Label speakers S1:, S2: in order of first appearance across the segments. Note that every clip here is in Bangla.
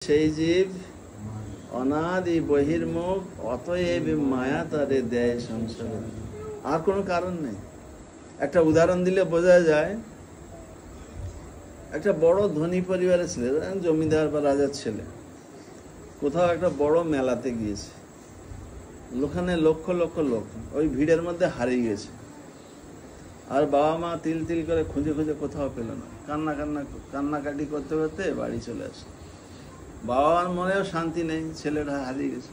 S1: সেই জীব অনাদি বহির্মুখ, অতএব মায়া তারে দেয় সংসারে। আর কোনো কারণ নেই। একটা উদাহরণ দিলে বোঝা যায়। একটা বড় ধনী পরিবারের ছেলে, জমিদার বা রাজার ছেলে, কোথাও একটা বড় মেলাতে গিয়েছে। ওখানে লক্ষ লক্ষ লোক, ওই ভিড়ের মধ্যে হারিয়ে গেছে। আর বাবা মা তিল তিল করে খুঁজে খুঁজে কোথাও পেল না। কান্নাকাটি করতে করতে বাড়ি চলে আসে। বাবা মার মনেও শান্তি নেই, ছেলেটা হারিয়ে গেছে।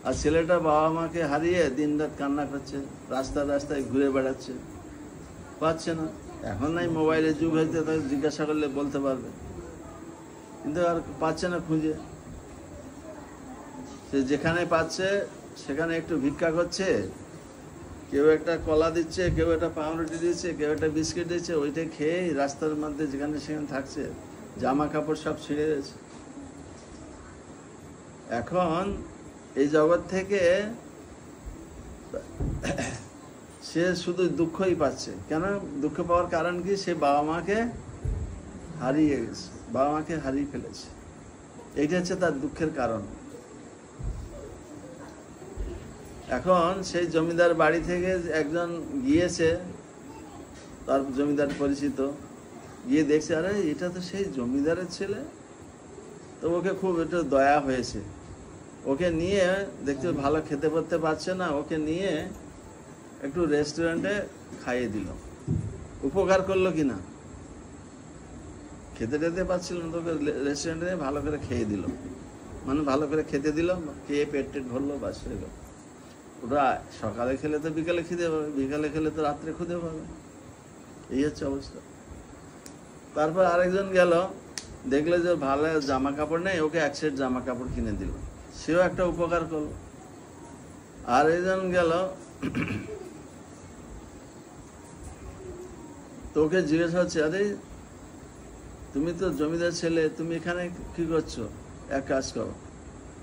S1: আর ছেলেটা বাবা মাকে হারিয়ে দিনরাত কান্না করছে, রাস্তায় রাস্তায় ঘুরে বেড়াচ্ছে, পাচ্ছে না। এখন নাই মোবাইলের যুগ হয়েছে, তাকে জিজ্ঞাসা করলে বলতে পারবে, কিন্তু আর পাচ্ছে না খুঁজে। সে যেখানে পাচ্ছে সেখানে একটু ভিক্ষা করছে, কেউ একটা কলা দিচ্ছে, কেউ একটা পাউরুটি দিচ্ছে, কেউ একটা বিস্কিট দিচ্ছে, ওইটাই খেয়ে রাস্তার মধ্যে যেখানে সেখানে থাকছে। জামা কাপড় সব ছিঁড়ে গেছে। এখন এই জগৎ থেকে সে শুধু দুঃখই পাচ্ছে। কেন দুঃখ পাওয়ার কারণ কি? সে বাবা মাকে হারিয়ে গেছে, বাবা মাকে হারিয়ে ফেলেছে। এইটা হচ্ছে তার দুঃখের কারণ। এখন সেই জমিদার বাড়ি থেকে একজন গিয়েছে, তার জমিদার পরিচিত, গিয়ে দেখছে, আরে এটা তো সেই জমিদারের ছেলে। তো ওকে খুব একটু দয়া হয়েছে। ওকে নিয়ে, দেখতে ভালো খেতে পড়তে পারছে না, ওকে নিয়ে একটু রেস্টুরেন্টে খাইয়ে দিল। উপকার করলো কিনা? খেতে টেতে পারছিল না, তোকে রেস্টুরেন্টে ভালো করে খেয়ে দিল, মানে ভালো করে খেতে দিল, খেয়ে পেট টেট ভরলো, বাস হয়ে গেল। ওরা সকালে খেলে তো বিকালে খিদে পাবে, বিকালে খেলে তো রাত্রে খুদে পাবে। এই হচ্ছে অবস্থা। তারপর আরেকজন গেল, দেখলে যে ভালো জামা কাপড় নেই, ওকে এক সেট জামা কাপড় কিনে দিল, সেও একটা উপকার করলো। আর একজন গেল, তো ওকে জিজ্ঞাসা হচ্ছে, আরে তুমি তো জমিদার ছেলে, তুমি এখানে কি করছো? এক কাজ করো।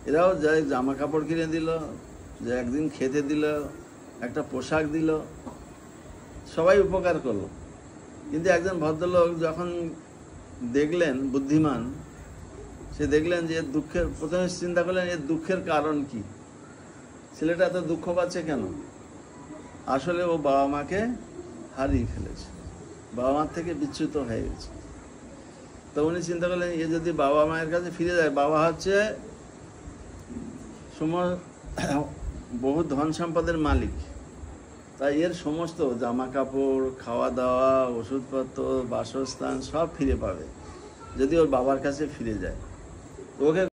S1: এরাও যাই জামা কাপড় কিনে দিল, যে একদিন খেতে দিল, একটা পোশাক দিল, সবাই উপকার করলো। কিন্তু একজন ভদ্রলোক যখন দেখলেন, বুদ্ধিমান, সে দেখলেন যে দুঃখের, প্রথমে চিন্তা করলেন এর দুঃখের কারণ কি, ছেলেটা এত দুঃখ পাচ্ছে কেন? আসলে ও বাবা মাকে হারিয়ে ফেলেছে, বাবা মার থেকে বিচ্যুত হয়ে গেছে। তো উনি চিন্তা করলেন, এ যদি বাবা মায়ের কাছে ফিরে যায়, বাবা হচ্ছে বহু ধন সম্পদের মালিক, তাই এর সমস্ত জামা কাপড়, খাওয়া দাওয়া, ওষুধপত্র, বাসস্থান সব ফিরে পাবে যদি ওর বাবার কাছে ফিরে যায়। ওকে